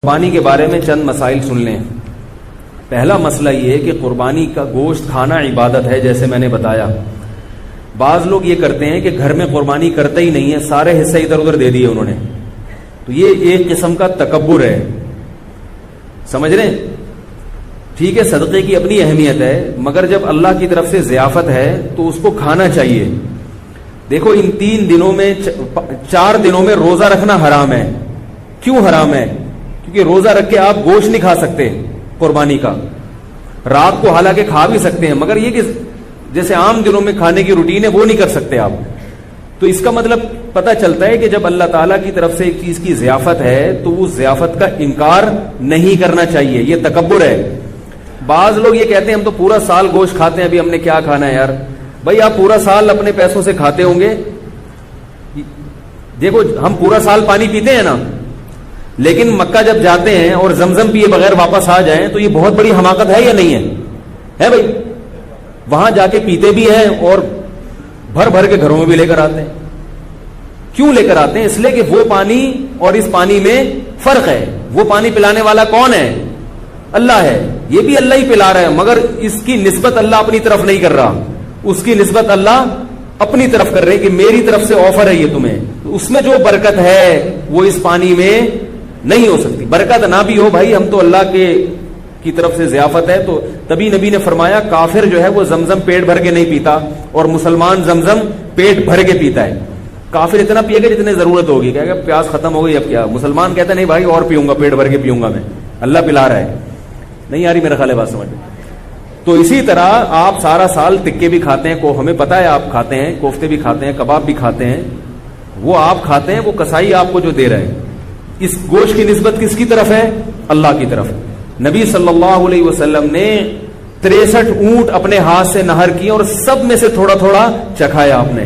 قربانی کے بارے میں چند مسائل سن لیں. پہلا مسئلہ یہ ہے کہ قربانی کا گوشت کھانا عبادت ہے. جیسے میں نے بتایا, بعض لوگ یہ کرتے ہیں کہ گھر میں قربانی کرتے ہی نہیں ہے, سارے حصے ادھر ادھر دے دیے انہوں نے, تو یہ ایک قسم کا تکبر ہے. سمجھ رہے ہیں؟ ٹھیک ہے, صدقے کی اپنی اہمیت ہے, مگر جب اللہ کی طرف سے ضیافت ہے تو اس کو کھانا چاہیے. دیکھو ان 3 دنوں میں 4 دنوں میں روزہ رکھنا حرام ہے. کیوں حرام ہے؟ کیونکہ روزہ رکھ کے آپ گوشت نہیں کھا سکتے قربانی کا. رات کو حالانکہ کھا بھی سکتے ہیں, مگر یہ کہ جیسے عام دنوں میں کھانے کی روٹین ہے وہ نہیں کر سکتے آپ. تو اس کا مطلب پتہ چلتا ہے کہ جب اللہ تعالیٰ کی طرف سے ایک چیز کی ضیافت ہے تو اس ضیافت کا انکار نہیں کرنا چاہیے. یہ تکبر ہے. بعض لوگ یہ کہتے ہیں ہم تو پورا سال گوشت کھاتے ہیں, ابھی ہم نے کیا کھانا ہے یار. بھائی آپ پورا سال اپنے پیسوں سے کھاتے ہوں گے. دیکھو ہم پورا سال پانی پیتے ہیں نا, لیکن مکہ جب جاتے ہیں اور زمزم پیے بغیر واپس آ جائیں تو یہ بہت بڑی حماقت ہے یا نہیں ہے؟ ہے بھائی. وہاں جا کے پیتے بھی ہیں اور بھر بھر کے گھروں میں بھی لے کر آتے ہیں. کیوں لے کر آتے ہیں؟ اس لیے کہ وہ پانی اور اس پانی میں فرق ہے. وہ پانی پلانے والا کون ہے؟ اللہ ہے. یہ بھی اللہ ہی پلا رہا ہے, مگر اس کی نسبت اللہ اپنی طرف نہیں کر رہا. اس کی نسبت اللہ اپنی طرف کر رہے کہ میری طرف سے آفر ہے یہ تمہیں. اس میں جو برکت ہے وہ اس پانی میں نہیں ہو سکتی. برکت نہ بھی ہو بھائی, ہم تو اللہ کی طرف سے ضیافت ہے. تو تبھی نبی نے فرمایا کافر جو ہے وہ زمزم پیٹ بھر کے نہیں پیتا اور مسلمان زمزم پیٹ بھر کے پیتا ہے. کافر اتنا پیے گا جتنے ضرورت ہوگی, کہے گا پیاس ختم ہو گئی اب کیا. مسلمان کہتا ہے نہیں بھائی اور پیوں گا, پیٹ بھر کے پیوں گا میں, اللہ پلا رہا ہے. نہیں آ رہی میرا خیال ہے بات سمجھ. تو اسی طرح آپ سارا سال تکے بھی کھاتے ہیں, ہمیں پتا ہے آپ کھاتے ہیں, کوفتے بھی کھاتے ہیں, کباب بھی کھاتے ہیں, وہ آپ کھاتے ہیں, وہ کسائی آپ کو جو دے رہے ہیں. اس گوشت کی نسبت کس کی طرف ہے؟ اللہ کی طرف. نبی صلی اللہ علیہ وسلم نے 63 اونٹ اپنے ہاتھ سے نہر کیے اور سب میں سے تھوڑا تھوڑا چکھایا آپ نے.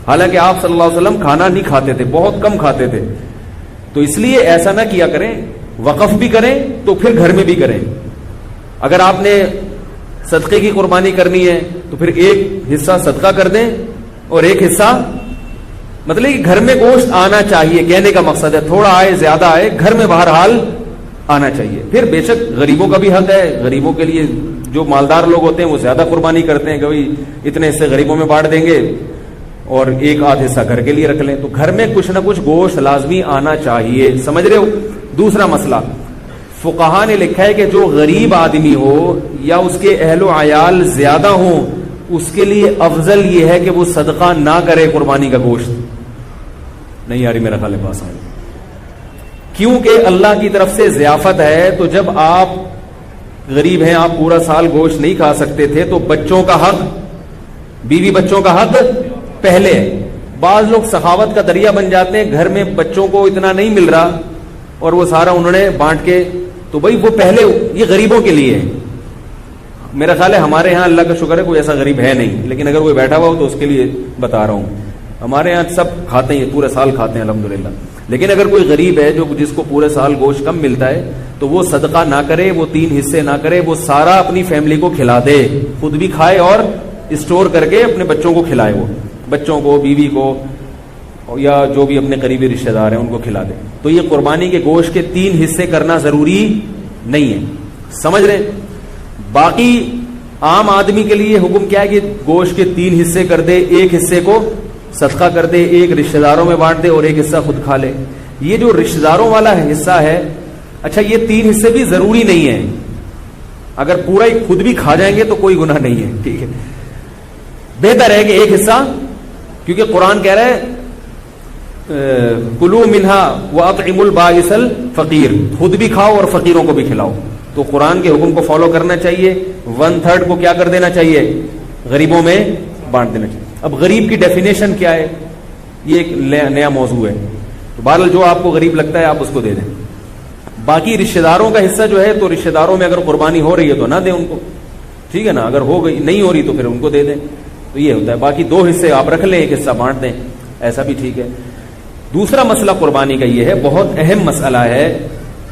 حالانکہ آپ صلی اللہ علیہ وسلم کھانا نہیں کھاتے تھے, بہت کم کھاتے تھے. تو اس لیے ایسا نہ کیا کریں, وقف بھی کریں تو پھر گھر میں بھی کریں. اگر آپ نے صدقے کی قربانی کرنی ہے تو پھر ایک حصہ صدقہ کر دیں اور ایک حصہ, مطلب کہ گھر میں گوشت آنا چاہیے. کہنے کا مقصد ہے تھوڑا آئے زیادہ آئے, گھر میں بہرحال آنا چاہیے. پھر بے شک غریبوں کا بھی حق ہے. غریبوں کے لیے جو مالدار لوگ ہوتے ہیں وہ زیادہ قربانی کرتے ہیں کہ بھائی اتنے حصے غریبوں میں بانٹ دیں گے اور ایک آدھ حصہ گھر کے لیے رکھ لیں. تو گھر میں کچھ نہ کچھ گوشت لازمی آنا چاہیے. سمجھ رہے ہو؟ دوسرا مسئلہ, فقہا نے لکھا ہے کہ جو غریب آدمی ہو یا اس کے اہل و عیال زیادہ ہوں, اس کے لیے افضل یہ ہے کہ وہ صدقہ نہ کرے قربانی کا گوشت. نہیں آ رہی میرا خیال ہے بات سمجھ. کیونکہ اللہ کی طرف سے ضیافت ہے. تو جب آپ غریب ہیں, آپ پورا سال گوشت نہیں کھا سکتے تھے, تو بچوں کا حق, بیوی بچوں کا حق پہلے. بعض لوگ سخاوت کا دریا بن جاتے ہیں, گھر میں بچوں کو اتنا نہیں مل رہا اور وہ سارا انہوں نے بانٹ کے, تو بھائی وہ پہلے یہ غریبوں کے لیے ہے. میرا خیال ہے ہمارے ہاں اللہ کا شکر ہے کوئی ایسا غریب ہے نہیں, لیکن اگر کوئی بیٹھا ہوا ہو تو اس کے لیے بتا رہا ہوں. ہمارے ہاں سب کھاتے ہیں, پورے سال کھاتے ہیں الحمدللہ. لیکن اگر کوئی غریب ہے جو جس کو پورے سال گوشت کم ملتا ہے, تو وہ صدقہ نہ کرے, وہ 3 حصے نہ کرے, وہ سارا اپنی فیملی کو کھلا دے, خود بھی کھائے اور اسٹور کر کے اپنے بچوں کو کھلائے. وہ بچوں کو, بیوی کو, یا جو بھی اپنے قریبی رشتہ دار ہیں ان کو کھلا دے. تو یہ قربانی کے گوشت کے 3 حصے کرنا ضروری نہیں ہے. سمجھ رہے؟ باقی عام آدمی کے لیے حکم کیا ہے کہ گوشت کے 3 حصے کر دے, ایک حصے کو صدقہ کر دے, ایک رشتہ داروں میں بانٹ دے اور ایک حصہ خود کھا لے. یہ جو رشتہ داروں والا حصہ ہے, اچھا یہ 3 حصے بھی ضروری نہیں ہے. اگر پورا ہی خود بھی کھا جائیں گے تو کوئی گناہ نہیں ہے. ٹھیک ہے, بہتر ہے کہ ایک حصہ, کیونکہ قرآن کہہ رہا ہے کلو منہا واطعموا البائس الفقیر, خود بھی کھاؤ اور فقیروں کو بھی کھلاؤ. تو قرآن کے حکم کو فالو کرنا چاہیے. 1/3 کو کیا کر دینا چاہیے؟ غریبوں میں بانٹ دینا چاہیے. اب غریب کی ڈیفینیشن کیا ہے, یہ ایک نیا موضوع ہے. تو بہرحال جو آپ کو غریب لگتا ہے آپ اس کو دے دیں. باقی رشتہ داروں کا حصہ جو ہے, تو رشتہ داروں میں اگر قربانی ہو رہی ہے تو نہ دیں ان کو, ٹھیک ہے نا. اگر ہو گئی نہیں ہو رہی تو پھر ان کو دے دیں. تو یہ ہوتا ہے. باقی 2 حصے آپ رکھ لیں, ایک حصہ بانٹ دیں, ایسا بھی ٹھیک ہے. دوسرا مسئلہ قربانی کا یہ ہے, بہت اہم مسئلہ ہے,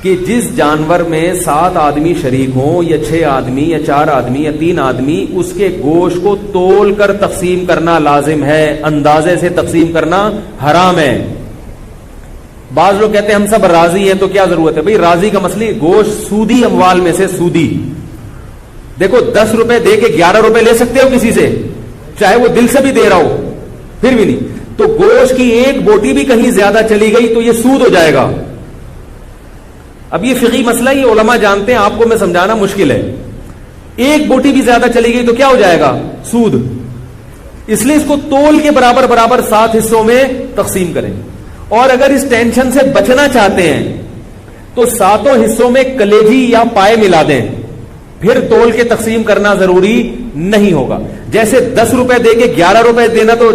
کہ جس جانور میں 7 آدمی شریک ہوں یا 6 آدمی یا 4 آدمی یا 3 آدمی, اس کے گوشت کو تول کر تقسیم کرنا لازم ہے, اندازے سے تقسیم کرنا حرام ہے. بعض لوگ کہتے ہیں ہم سب راضی ہیں تو کیا ضرورت ہے؟ بھائی راضی کا مسئلہ، گوشت سودی اموال میں سے سودی، دیکھو 10 روپے دے کے 11 روپے لے سکتے ہو کسی سے، چاہے وہ دل سے بھی دے رہا ہو، پھر بھی نہیں. تو گوشت کی ایک بوٹی بھی کہیں زیادہ چلی گئی تو یہ سود ہو جائے گا. اب یہ فقہی مسئلہ یہ علماء جانتے ہیں، آپ کو میں سمجھانا مشکل ہے. ایک بوٹی بھی زیادہ چلی گئی تو کیا ہو جائے گا؟ سود. اس لیے اس کو تول کے برابر برابر 7 حصوں میں تقسیم کریں. اور اگر اس ٹینشن سے بچنا چاہتے ہیں تو 7 حصوں میں کلیجی یا پائے ملا دیں، پھر تول کے تقسیم کرنا ضروری نہیں ہوگا. جیسے 10 روپے دے کے 11 روپے دینا تو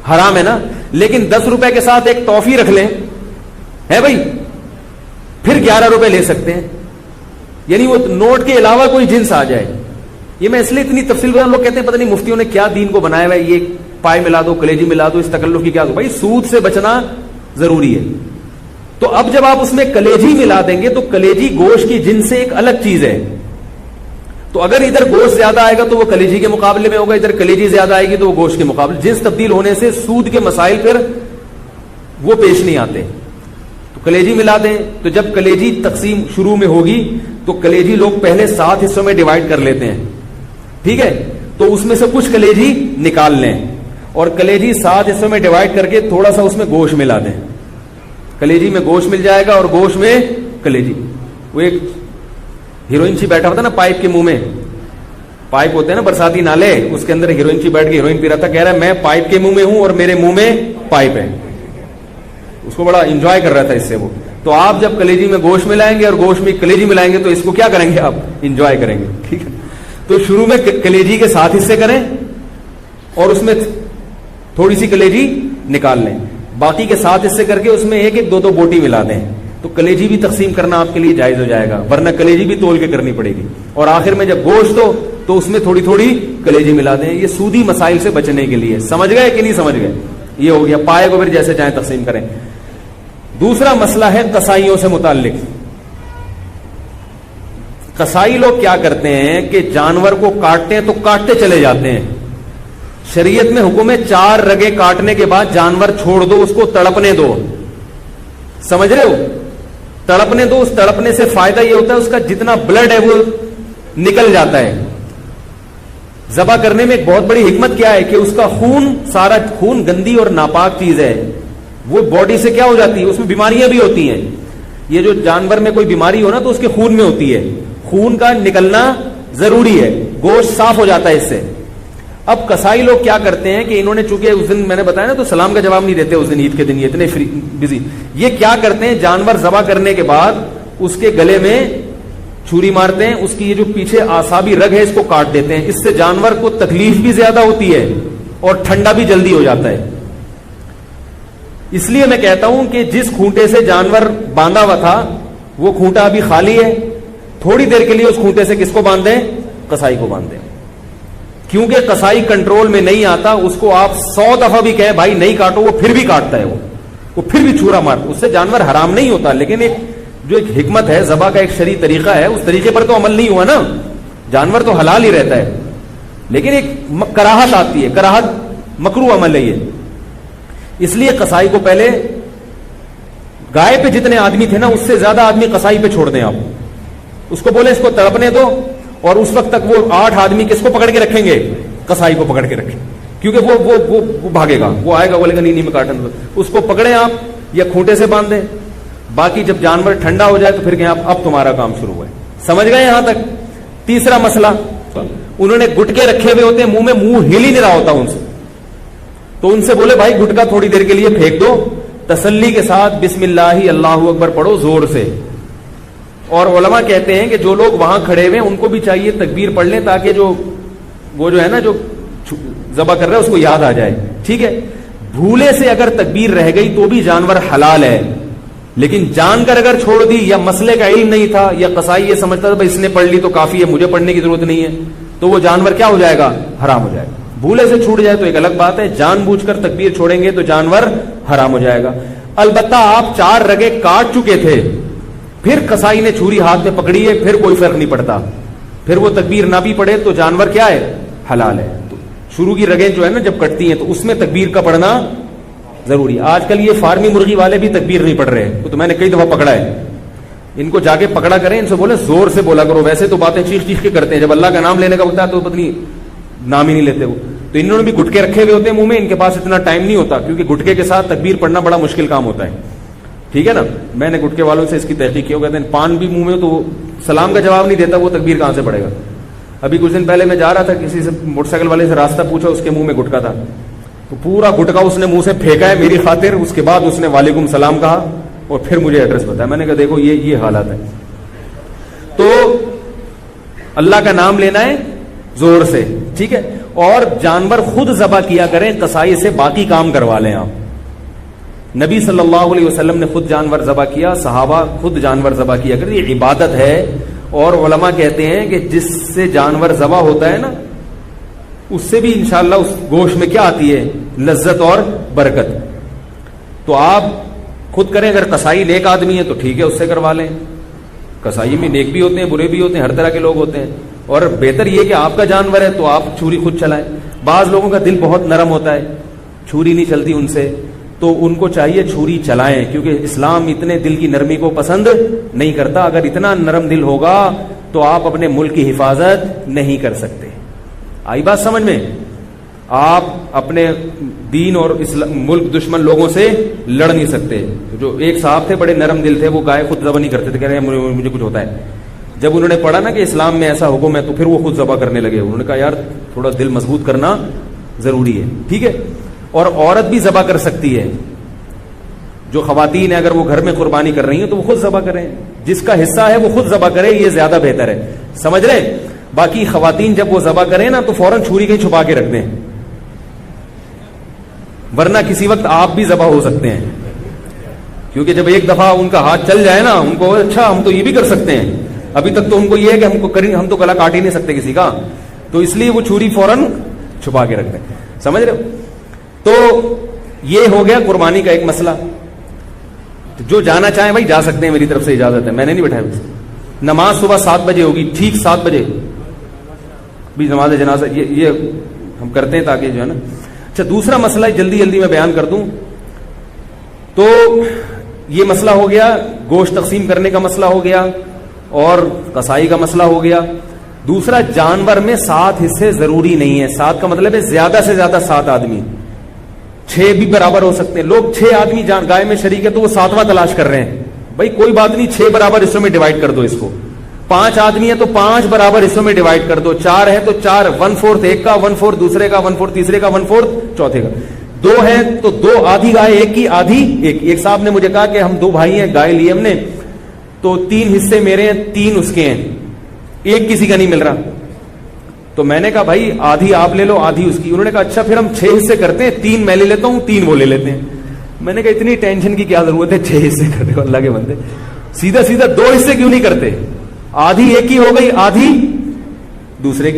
حرام ہے نا، لیکن 10 روپے کے ساتھ ایک ٹافی رکھ لیں، ہے بھائی، پھر 11 روپے لے سکتے ہیں. یعنی وہ نوٹ کے علاوہ کوئی جنس آ جائے. یہ میں اس لیے اتنی تفصیل کر، لوگ کہتے ہیں پتہ نہیں مفتیوں نے کیا دین کو بنایا ہوا ہے، یہ پائے ملا دو کلیجی ملا دو، اس تکلف کی کیا دو. بھائی سود سے بچنا ضروری ہے. تو اب جب آپ اس میں کلیجی ملا دیں گے تو کلیجی گوشت کی جنس سے ایک الگ چیز ہے. تو اگر ادھر گوشت زیادہ آئے گا تو وہ کلیجی کے مقابلے میں ہوگا، ادھر کلیجی زیادہ آئے گی تو وہ گوشت کے مقابلے. جنس تبدیل ہونے سے سود کے مسائل پھر وہ پیش نہیں آتے. تو کلیجی ملا دیں. تو جب کلیجی تقسیم شروع میں ہوگی تو کلیجی لوگ پہلے 7 حصوں میں ڈیوائڈ کر لیتے ہیں، ٹھیک ہے. تو اس میں سے کچھ کلیجی نکال لیں اور کلیجی 7 حصوں میں ڈیوائڈ کر کے تھوڑا سا اس میں گوشت ملا دیں. کلیجی میں گوشت مل جائے گا اور گوشت میں کلیجی. وہ ایک ہیروئن چی بیٹھا ہوتا ہے نا پائپ کے منہ میں، پائپ ہوتے ہیں نا برساتی نالے، اس کے اندر ہیروئن چی بیٹھ کے ہیروئن پی رہا تھا، کہہ رہا ہے میں پائپ کے منہ میں ہوں اور میرے منہ میں پائپ ہے. اس کو بڑا انجوائے کر رہا تھا اس سے وہ. تو آپ جب کلیجی میں گوشت ملائیں گے اور گوشت میں کلیجی ملائیں گے تو اس کو کیا کریں گے؟ آپ انجوائے کریں گے، ٹھیک ہے. تو شروع میں کلیجی کے 7 حصے کریں اور اس میں تھوڑی سی کلیجی نکال لیں، باقی کے 7 حصے کر کے اس میں ایک ایک 2 بوٹی ملا دیں. تو کلیجی بھی تقسیم کرنا آپ کے لیے جائز ہو جائے گا، ورنہ کلیجی بھی تول کے کرنی پڑے گی. اور آخر میں جب گوشت ہو تو اس میں تھوڑی تھوڑی کلیجی ملا دیں. یہ سودی مسائل سے بچنے کے لیے. سمجھ گئے کہ نہیں سمجھ گئے؟ یہ ہو گیا. پائے کو پھر جیسے چاہیں تقسیم کریں. دوسرا مسئلہ ہے قصائیوں سے متعلق. قصائی لوگ کیا کرتے ہیں کہ جانور کو کاٹتے ہیں تو کاٹتے چلے جاتے ہیں. شریعت میں حکم ہے 4 رگیں کاٹنے کے بعد جانور چھوڑ دو، اس کو تڑپنے دو. سمجھ رہے ہو؟ تڑپنے دو. اس تڑپنے سے فائدہ یہ ہوتا ہے اس کا جتنا بلڈ ہے وہ نکل جاتا ہے. ذبح کرنے میں ایک بہت بڑی حکمت کیا ہے کہ اس کا خون، سارا خون گندی اور ناپاک چیز ہے، وہ باڈی سے کیا ہو جاتی ہے، اس میں بیماریاں بھی ہوتی ہیں. یہ جو جانور میں کوئی بیماری ہو نا تو اس کے خون میں ہوتی ہے. خون کا نکلنا ضروری ہے، گوشت صاف ہو جاتا ہے اس سے. اب قصائی لوگ کیا کرتے ہیں کہ انہوں نے چونکہ اس دن میں نے بتایا نا تو سلام کا جواب نہیں دیتے اس دن، عید کے دن یہ اتنے بزی. یہ کیا کرتے ہیں، جانور ذبح کرنے کے بعد اس کے گلے میں چھری مارتے ہیں، اس کی یہ جو پیچھے اعصابی رگ ہے اس کو کاٹ دیتے ہیں. اس سے جانور کو تکلیف بھی زیادہ ہوتی ہے اور ٹھنڈا بھی جلدی ہو جاتا ہے. اس لیے میں کہتا ہوں کہ جس کھونٹے سے جانور باندھا ہوا تھا وہ کھونٹا ابھی خالی ہے، تھوڑی دیر کے لیے اس کھونٹے سے کس کو باندھ دیں؟ قصائی کو باندھ دیں. کیونکہ قصائی کنٹرول میں نہیں آتا. اس کو آپ 100 دفعہ بھی کہیں بھائی نہیں کاٹو، وہ پھر بھی کاٹتا ہے، وہ پھر بھی چھرا مارتا. اس سے جانور حرام نہیں ہوتا، لیکن ایک جو ایک حکمت ہے، ذبح کا ایک شرعی طریقہ ہے، اس طریقے پر تو عمل نہیں ہوا نا. جانور تو حلال ہی رہتا ہے، لیکن ایک کراہت آتی ہے، کراہت مکروہ عمل ہے یہ. اس لیے قصائی کو پہلے گائے پہ جتنے آدمی تھے نا اس سے زیادہ آدمی قصائی پہ چھوڑ دیں. آپ اس کو بولے اس کو تڑپنے دو، اور اس وقت تک وہ 8 آدمی کس کو پکڑ کے رکھیں گے؟ قصائی کو پکڑ کے رکھیں. کیونکہ وہ بھاگے گا، وہ آئے گا بولے گا نہیں میں کاٹن دو. اس کو پکڑیں آپ یا کھونٹے سے باندھ دیں. باقی جب جانور ٹھنڈا ہو جائے تو پھر کہیں آپ اب تمہارا کام شروع ہے. سمجھ گئے یہاں تک؟ تیسرا مسئلہ، انہوں نے گٹکے رکھے ہوئے ہوتے ہیں منہ میں، منہ ہل ہی نہیں رہا ہوتا ان سے. تو ان سے بولے بھائی گٹکا تھوڑی دیر کے لیے پھینک دو، تسلی کے ساتھ بسم اللہ اللہ اکبر پڑھو زور سے. اور علماء کہتے ہیں کہ جو لوگ وہاں کھڑے ہوئے ان کو بھی چاہیے تکبیر پڑھ لیں تاکہ وہ جو ہے نا جو ذبح کر رہا ہے اس کو یاد آ جائے. ٹھیک ہے، بھولے سے اگر تکبیر رہ گئی تو بھی جانور حلال ہے، لیکن جان کر اگر چھوڑ دی یا مسئلے کا علم نہیں تھا یا قصائی یہ سمجھتا تھا بھائی اس نے پڑھ لی تو کافی ہے مجھے پڑھنے کی ضرورت نہیں ہے، تو وہ جانور کیا ہو جائے گا؟ حرام ہو جائے گا. بھولے سے چھوٹ جائے تو ایک الگ بات ہے، جان بوجھ کر تکبیر چھوڑیں گے تو جانور حرام ہو جائے گا. البتہ آپ 4 رگیں کاٹ چکے تھے، پھر قصائی نے چھری ہاتھ میں پکڑی ہے، پھر کوئی فرق نہیں پڑتا، پھر وہ تکبیر نہ بھی پڑے تو جانور کیا ہے؟ حلال ہے. تو شروع کی رگیں جو ہے نا جب کٹتی ہیں تو اس میں تکبیر کا پڑھنا ضروری. آج کل یہ فارمی مرغی والے بھی تکبیر نہیں پڑھ رہے, تو میں نے کئی دفعہ پکڑا ہے. ان کو جا کے پکڑا کریں, ان سے بولے زور سے بولا کرو. ویسے تو باتیں چیخ چیخ کے کرتے ہیں, جب اللہ کا نام لینے کا وقت ہے تو پتہ نہیں نام ہی نہیں لیتے وہ. تو انہوں نے بھی گٹکے رکھے ہوئے ہوتے ہیں منہ میں, ان کے پاس اتنا ٹائم نہیں ہوتا, کیونکہ گٹکے کے ساتھ تکبیر پڑھنا بڑا مشکل کام ہوتا ہے. ٹھیک ہے نا, میں نے گٹکے والوں سے اس کی تحقیق کی, وہ کہتے ہیں پان بھی منہ میں تو سلام کا جواب نہیں دیتا, وہ تکبیر کہاں سے پڑے گا. ابھی کچھ دن پہلے میں جا رہا تھا, کسی سے موٹر سائیکل والے سے راستہ پوچھا, اس کے منہ میں گٹکا تھا, تو پورا گٹکا اس نے منہ سے پھینکا ہے میری خاطر. اس کے بعد اس نے وعلیکم السلام کہا اور پھر مجھے ایڈریس بتایا. میں نے کہا دیکھو یہ حالات ہے. تو اللہ کا نام لینا ہے زور سے, ٹھیک ہے. اور جانور خود ذبح کیا کریں, قصائی سے باقی کام کروا لیں آپ. نبی صلی اللہ علیہ وسلم نے خود جانور ذبح کیا, صحابہ خود جانور ذبح کیا کریں, یہ عبادت ہے. اور علماء کہتے ہیں کہ جس سے جانور ذبح ہوتا ہے نا, اس سے بھی انشاءاللہ اس گوشت میں کیا آتی ہے, لذت اور برکت. تو آپ خود کریں. اگر قصائی نیک آدمی ہے تو ٹھیک ہے, اس سے کروا لیں. قصائی میں نیک بھی ہوتے ہیں, برے بھی ہوتے ہیں, ہر طرح کے لوگ ہوتے ہیں. اور بہتر یہ کہ آپ کا جانور ہے تو آپ چھری خود چلائیں. بعض لوگوں کا دل بہت نرم ہوتا ہے, چھری نہیں چلتی ان سے, تو ان کو چاہیے چھری چلائیں, کیونکہ اسلام اتنے دل کی نرمی کو پسند نہیں کرتا. اگر اتنا نرم دل ہوگا تو آپ اپنے ملک کی حفاظت نہیں کر سکتے. آئی بات سمجھ میں؟ آپ اپنے دین اور ملک دشمن لوگوں سے لڑ نہیں سکتے. جو ایک صاحب تھے بڑے نرم دل تھے, وہ گائے خود ذبح نہیں کرتے تھے, کہہ رہے ہیں مجھے کچھ ہوتا ہے. جب انہوں نے پڑھا نا کہ اسلام میں ایسا حکم ہے, تو پھر وہ خود ذبح کرنے لگے. انہوں نے کہا یار تھوڑا دل مضبوط کرنا ضروری ہے, ٹھیک ہے. اور عورت بھی ذبح کر سکتی ہے. جو خواتین ہیں اگر وہ گھر میں قربانی کر رہی ہیں تو وہ خود ذبح کریں. جس کا حصہ ہے وہ خود ذبح کرے, یہ زیادہ بہتر ہے. سمجھ رہے؟ باقی خواتین جب وہ ذبح کریں نا تو فوراً چھری کہیں چھپا کے رکھ دیں, ورنہ کسی وقت آپ بھی ذبح ہو سکتے ہیں. کیونکہ جب ایک دفعہ ان کا ہاتھ چل جائے نا, ان کو اچھا ہم تو یہ بھی کر سکتے ہیں. ابھی تک تو ان کو یہ ہے کہ ہم تو گلا کاٹ ہی نہیں سکتے کسی کا, تو اس لیے وہ چھری فوراً چھپا کے رکھ دیں. سمجھ رہے ہو؟ تو یہ ہو گیا قربانی کا ایک مسئلہ. جو جانا چاہیں بھائی جا سکتے ہیں, میری طرف سے اجازت ہے, میں نے نہیں بٹھایا. نماز صبح 7 بجے ہوگی, ٹھیک 7 بجے بھی نماز جنازہ یہ ہم کرتے ہیں تاکہ جو ہے نا. اچھا دوسرا مسئلہ جلدی جلدی میں بیان کر دوں. تو یہ مسئلہ ہو گیا, گوشت تقسیم کرنے کا مسئلہ ہو گیا, اور قصائی کا مسئلہ ہو گیا. دوسرا, جانور میں 7 حصے ضروری نہیں ہے. 7 کا مطلب ہے زیادہ سے زیادہ 7 آدمی, 6 بھی برابر ہو سکتے ہیں. لوگ 6 آدمی گائے میں شریک ہے تو وہ 7واں تلاش کر رہے ہیں. بھائی کوئی بات نہیں, 6 برابر حصوں میں ڈیوائڈ کر دو اس کو. 5 آدمی ہے تو 5 برابر حصوں میں ڈیوائڈ کر دو. 4 ہے تو 4, 1/4 ایک کا, 1/4 دوسرے کا, 1/4 تیسرے کا, 1/4 چوتھے کا. 2 ہے تو 2 آدھی گائے ایک کی, آدھی ایک. ایک صاحب نے مجھے کہا کہ ہم 2 بھائی ہیں, گائے لی ہم نے, تو 3 حصے میرے ہیں, 3 اس کے ہیں, ایک کسی کا نہیں مل رہا. تو میں نے کہا بھائی آدھی آپ لے لو, آدھی اس کی. انہوں نے کہا اچھا پھر ہم 6 حصے کرتے ہیں, 3 میں لے لیتا ہوں, 3 وہ لے لیتے ہیں. میں نے کہا اتنی ٹینشن کی کیا ضرورت ہے 6 حصے کرنے کو, اللہ کے بندے. سیدھا 2 حصے کیوں نہیں کرتے؟ آدھی ایک کی ہو گئی, آدھی دوسرے کی.